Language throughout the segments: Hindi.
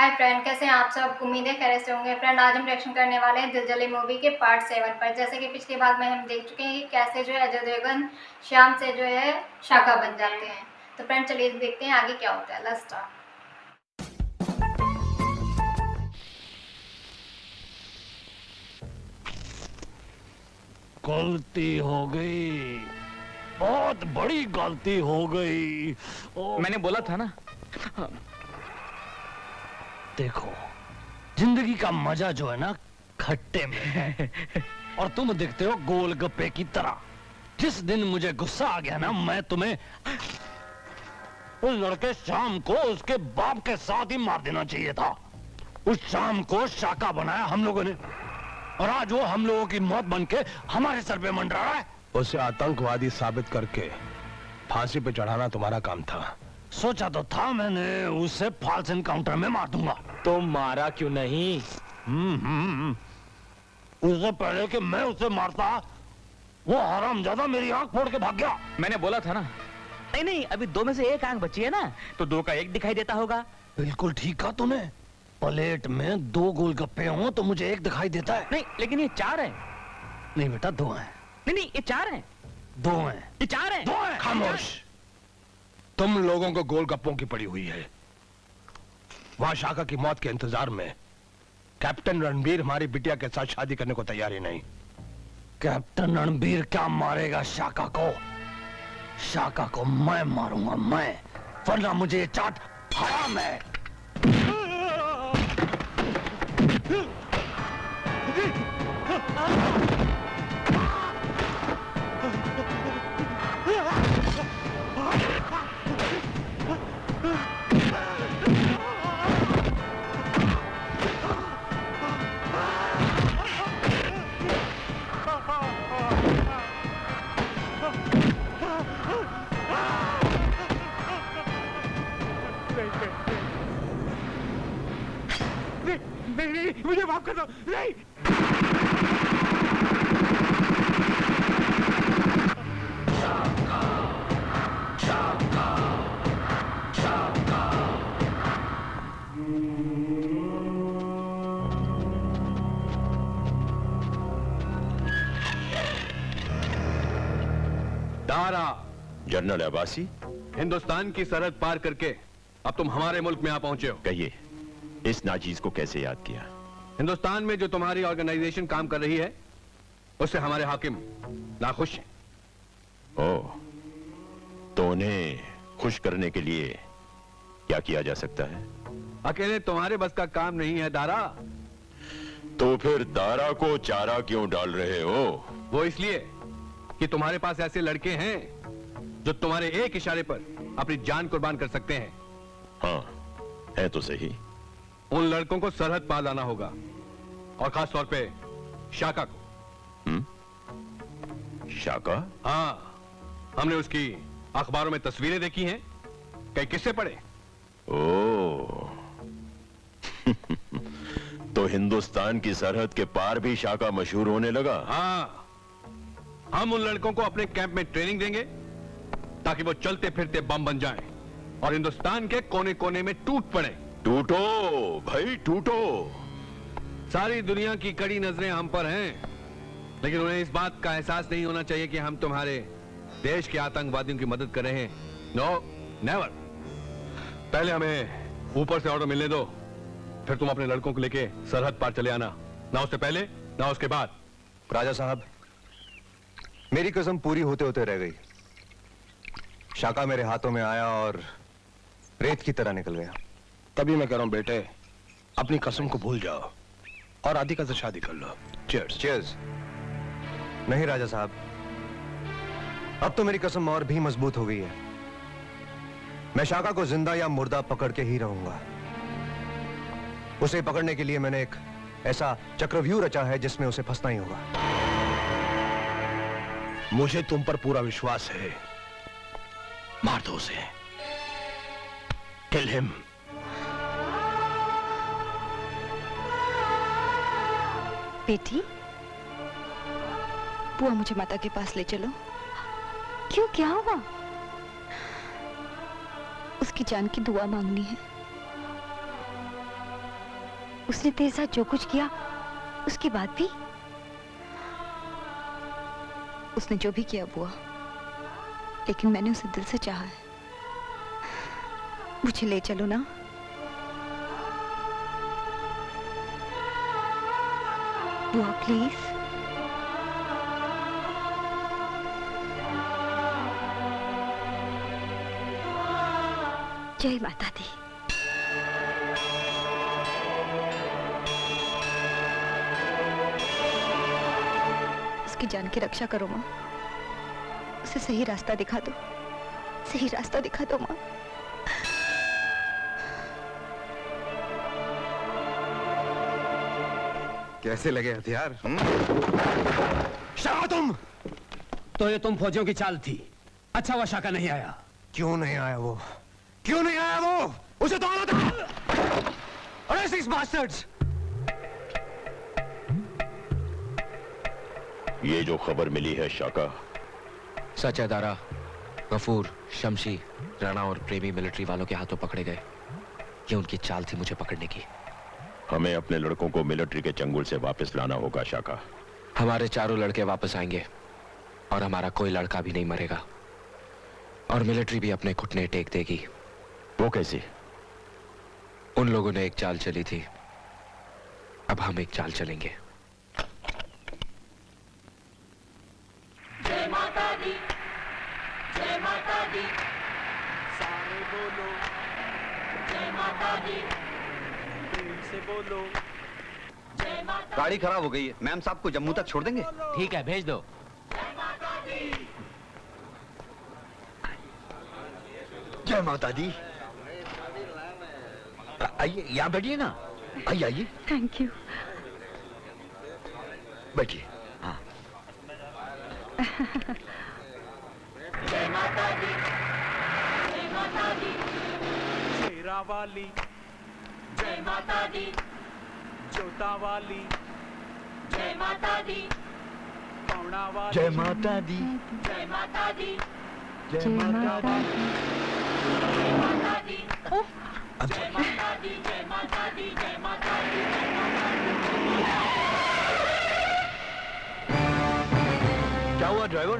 हाय फ्रेंड, कैसे हैं आप सब। उम्मीद है खैरियत से होंगे। फ्रेंड, आज हम रिएक्शन करने वाले हैं दिल जले मूवी के पार्ट 7 पर। जैसे कि पिछले भाग में हम देख चुके हैं कि कैसे जो है अजय देवगन श्याम से जो है शाका बन जाते हैं। तो फ्रेंड चलिए देखते हैं आगे क्या होता है। Let's start. गलती हो गई, बहुत बड़ी गलती हो गई। मैंने बोला था ना। देखो, जिंदगी का मजा जो है ना खट्टे में है। और तुम दिखते हो गोलगप्पे की तरह। जिस दिन मुझे गुस्सा आ गया ना, मैं तुम्हें उस लड़के शाम को उसके बाप के साथ ही मार देना चाहिए था। उस शाम को शाका बनाया हम लोगों ने, और आज वो हम लोगों की मौत बनके हमारे सर पे मंडरा रहा है। उसे आतंकवादी साबित करके फांसी पे चढ़ाना तुम्हारा काम था। सोचा तो था मैंने उसे फॉल्स एनकाउंटर में मार दूंगा। तो मारा क्यों नहीं? उससे पहले कि मैं उसे मारता, वो हरामजादा मेरी आंख फोड़ के भाग गया। मैंने बोला था ना। नहीं नहीं, अभी 2 में से 1 आंख बची है ना, तो 2 का 1 दिखाई देता होगा। बिल्कुल ठीक कहा तूने। प्लेट में 2 गोलगप्पे हों तो मुझे 1 दिखाई देता है। नहीं, लेकिन ये 4 है। नहीं बेटा, 2 हैं। नहीं नहीं, ये 4 है। 2 हैं। ये 4 है। 2 हैं। खामोश। तुम लोगों को गोलगप्पों की पड़ी हुई है। वहां शाका की मौत के इंतजार में कैप्टन रणबीर हमारी बिटिया के साथ शादी करने को तैयार ही नहीं। कैप्टन रणबीर क्या मारेगा शाका को? शाका को मैं मारूंगा, मैं। वरना मुझे ये चाट हराम है। नहीं, मुझे माफ कर दो। नहीं। दारा, जनरल अब्बासी, हिंदुस्तान की सरहद पार करके अब तुम हमारे मुल्क में आ पहुंचे हो। कहिए, इस नाचीज को कैसे याद किया? हिंदुस्तान में जो तुम्हारी ऑर्गेनाइजेशन काम कर रही है, उससे हमारे हाकिम नाखुश हैं। ओह, तो उन्हें खुश करने के लिए क्या किया जा सकता है? अकेले तुम्हारे बस का काम नहीं है दारा। तो फिर दारा को चारा क्यों डाल रहे हो? वो इसलिए कि तुम्हारे पास ऐसे लड़के हैं जो तुम्हारे एक इशारे पर अपनी जान कुर्बान कर सकते हैं। हाँ, है तो सही। उन लड़कों को सरहद पार लाना होगा, और खास तौर पे शाका को। शाका? हाँ, हमने उसकी अखबारों में तस्वीरें देखी हैं, कई किस्से पढ़े। ओह, तो हिंदुस्तान की सरहद के पार भी शाका मशहूर होने लगा। हाँ, हम उन लड़कों को अपने कैंप में ट्रेनिंग देंगे ताकि वो चलते फिरते बम बन जाएं और हिंदुस्तान के कोने कोने में टूट पड़े। टूटो भाई, टूटो। सारी दुनिया की कड़ी नजरें हम पर हैं, लेकिन उन्हें इस बात का एहसास नहीं होना चाहिए कि हम तुम्हारे देश के आतंकवादियों की मदद कर रहे हैं। No, never. पहले हमें ऊपर से ऑर्डर मिलने दो, फिर तुम अपने लड़कों को लेके सरहद पार चले आना। ना उससे पहले ना उसके बाद। राजा साहब, मेरी कसम पूरी होते होते रह गई। शाका मेरे हाथों में आया और रेत की तरह निकल गया। तभी मैं कह रहा हूं बेटे, अपनी कसम को भूल जाओ और राधिका से शादी कर लो। चीयर्स। चीयर्स। नहीं राजा साहब, अब तो मेरी कसम और भी मजबूत हो गई है। मैं शाका को जिंदा या मुर्दा पकड़ के ही रहूंगा। उसे पकड़ने के लिए मैंने एक ऐसा चक्रव्यूह रचा है जिसमें उसे फंसना ही होगा। मुझे तुम पर पूरा विश्वास है। मार दो उसे। Kill him. बेटी, बुआ मुझे माता के पास ले चलो। क्यों, क्या हुआ? उसकी जान की दुआ मांगनी है। उसने तेरे साथ जो कुछ किया उसके बाद भी? उसने जो भी किया बुआ, लेकिन मैंने उसे दिल से चाहा है। मुझे ले चलो ना। बुआ प्लीज। जय माता दी। उसकी जान की रक्षा करो माँ। उसे सही रास्ता दिखा दो, सही रास्ता दिखा दो माँ। कैसे लगे हथियार? शाका तुम! तो ये तुम फौजियों की चाल थी। अच्छा हुआ शाका नहीं आया। क्यों नहीं आया वो? क्यों नहीं आया वो? उसे तो आना था। अरे सिक्स बास्टर्ड्स! ये जो खबर मिली है शाका, सच है दारा। गफूर, शमशी, राणा और प्रेमी मिलिट्री वालों के हाथों पकड़े गए। ये उनकी चाल थी मुझे पकड़ने की। हमें अपने लड़कों को मिलिट्री के चंगुल से वापस लाना होगा शाका। हमारे चारों लड़के वापस आएंगे और हमारा कोई लड़का भी नहीं मरेगा, और मिलिट्री भी अपने घुटने टेक देगी। वो कैसे? उन लोगों ने एक चाल चली थी, अब हम एक चाल चलेंगे। जय माता दी, जय माता दी, सारे बोलो जय माता दी, दिल से बोलो जय माता। गाड़ी खराब हो गई है, मैम साहब को जम्मू तक छोड़ देंगे? ठीक है, भेज दो। जय माता दी, जय माता दी। आइए, यहाँ बैठिए ना। आइए आइए, थैंक यू। बैठिए। हाँ। जय माता दी, जय माता दी, शेरा वाली जय माता दी, जोता वाली जय माता दी, पौना वाली जय माता दी, जय माता दी, जय माता दी, जय माता दी, जय माता दी, जय माता दी, जय माता दी, जय माता दी। क्या हुआ ड्राइवर?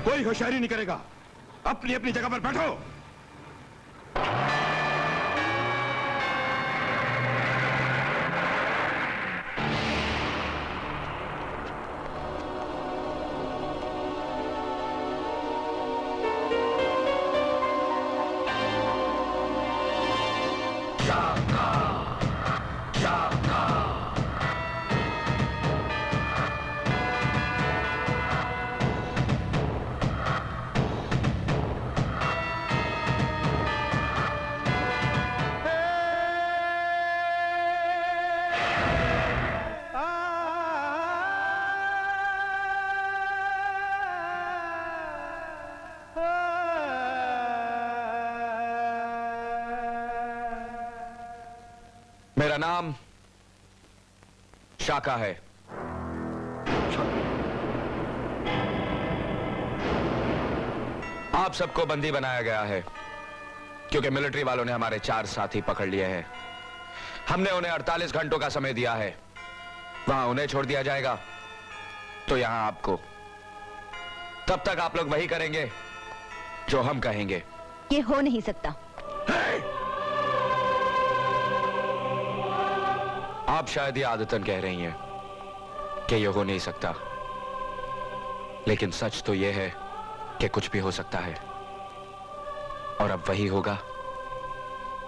कोई होशियारी नहीं करेगा। अपनी अपनी जगह पर बैठो। मेरा नाम शाका है। आप सबको बंदी बनाया गया है क्योंकि मिलिट्री वालों ने हमारे 4 साथी पकड़ लिए हैं। हमने उन्हें 48 घंटों का समय दिया है। वहां उन्हें छोड़ दिया जाएगा तो यहां आपको। तब तक आप लोग वही करेंगे जो हम कहेंगे। ये हो नहीं सकता। आप शायद ये आदतन कह रही हैं कि ये हो नहीं सकता, लेकिन सच तो ये है कि कुछ भी हो सकता है, और अब वही होगा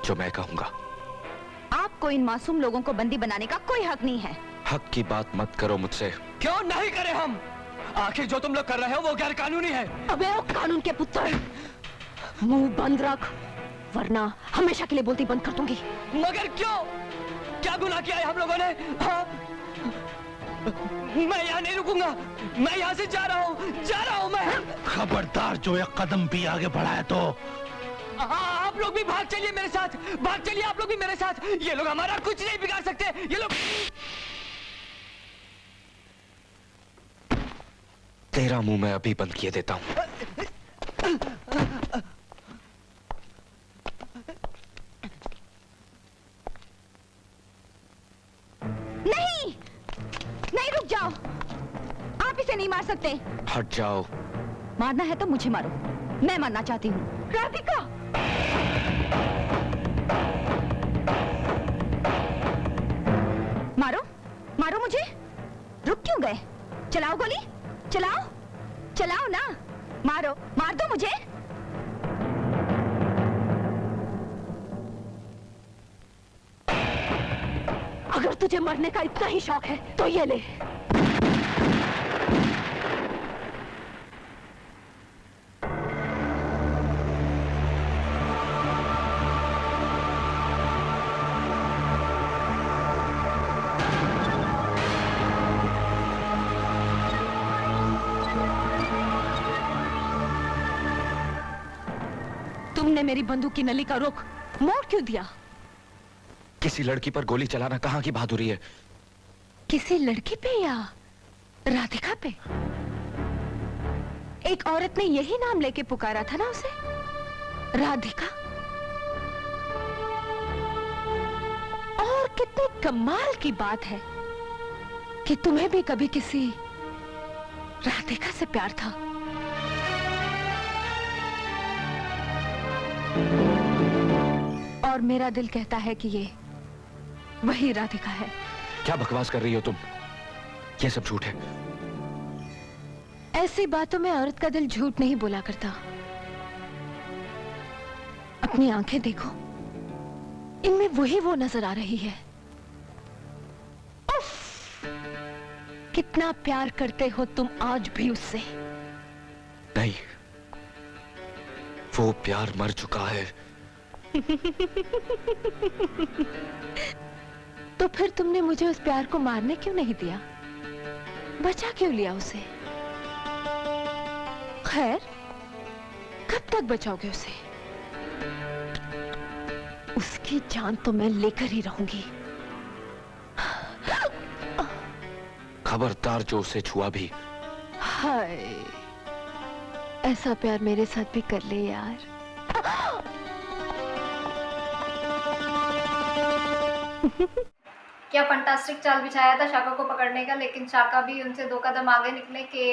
जो मैं कहूंगा। आपको इन मासूम लोगों को बंदी बनाने का कोई हक नहीं है। हक की बात मत करो मुझसे। क्यों नहीं करे हम? आखिर जो तुम लोग कर रहे हो वो गैर कानूनी है। अबे ओ कानून के पुत्र, मुंह बंद रख वरना हमेशा के लिए बोलती बंद कर दूंगी। मगर क्यों? क्या गुनाह किया है हम लोगों ने? हाँ? मैं यहाँ नहीं रुकूंगा। मैं यहाँ से जा रहा हूँ मैं। खबरदार जो एक कदम भी आगे बढ़ाए तो। आप लोग भी भाग चलिए मेरे साथ। भाग चलिए आप लोग भी मेरे साथ। ये लोग हमारा कुछ नहीं बिगाड़ सकते। ये लोग। तेरा मुंह मैं अभी बंद किए देता हूँ। नहीं, नहीं, रुक जाओ। आप इसे नहीं मार सकते। हट जाओ। मारना है तो मुझे मारो, मैं मरना चाहती हूँ। राधिका! मारो, मारो मुझे। रुक क्यों गए? चलाओ गोली, चलाओ, चलाओ ना। मारो, मार दो मुझे। अगर तुझे मरने का इतना ही शौक है तो ये ले। तुमने मेरी बंदूक की नली का रुख मोड़ क्यों दिया? किसी लड़की पर गोली चलाना कहाँ की बहादुरी है? किसी लड़की पे या राधिका पे? एक औरत ने यही नाम लेके पुकारा था ना उसे, राधिका। और कितने कमाल की बात है कि तुम्हें भी कभी किसी राधिका से प्यार था। और मेरा दिल कहता है कि ये वही राधिका है। क्या बकवास कर रही हो तुम? ये सब झूठ है। ऐसी बातों में औरत का दिल झूठ नहीं बोला करता। अपनी आंखें देखो, इनमें वही वो नजर आ रही है। उफ! कितना प्यार करते हो तुम आज भी उससे। नहीं, वो प्यार मर चुका है। तो फिर तुमने मुझे उस प्यार को मारने क्यों नहीं दिया? बचा क्यों लिया उसे? खैर, कब तक बचाओगे उसे? उसकी जान तो मैं लेकर ही रहूंगी। खबरदार जो उसे छुआ भी। हाय, ऐसा प्यार मेरे साथ भी कर ले यार। क्या फंटास्टिक चाल बिछाया था शाका को पकड़ने का, लेकिन शाका भी उनसे 2 कदम आगे निकले कि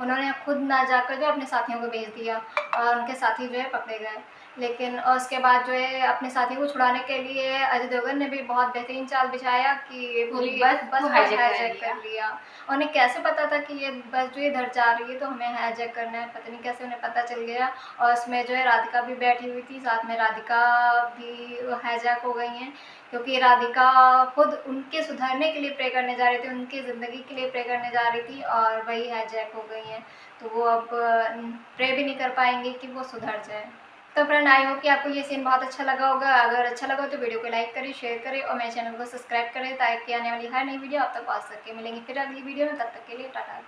उन्होंने खुद ना जाकर जो अपने साथियों को भेज दिया और उनके साथी जो है पकड़े गए। लेकिन और उसके बाद जो है अपने साथी को छुड़ाने के लिए अजय देवगन ने भी बहुत बेहतरीन चाल बिछाया कि पूरी बस को हाईजैक कर लिया। उन्हें कैसे पता था कि ये बस जो इधर जा रही है तो हमें हाईजैक करना है, पता नहीं कैसे उन्हें पता चल गया। और उसमें जो है राधिका भी बैठी हुई थी, साथ में राधिका भी हाईजैक हो गई हैं, क्योंकि राधिका खुद उनके सुधरने के लिए प्रे करने जा रही थी, उनकी ज़िंदगी के लिए प्रे करने जा रही थी और वही हाईजैक हो गई हैं। तो वो अब प्रे भी नहीं कर पाएंगे कि वो सुधर जाए। तो फ्रेंड, आई होप कि आपको ये सीन बहुत अच्छा लगा होगा। अगर अच्छा लगा तो वीडियो को लाइक करें, शेयर करें और मेरे चैनल को सब्सक्राइब करें ताकि आने वाली हर नई वीडियो आप तक पहुँच सके। मिलेंगे फिर अगली वीडियो में, तब तक के लिए टाटा।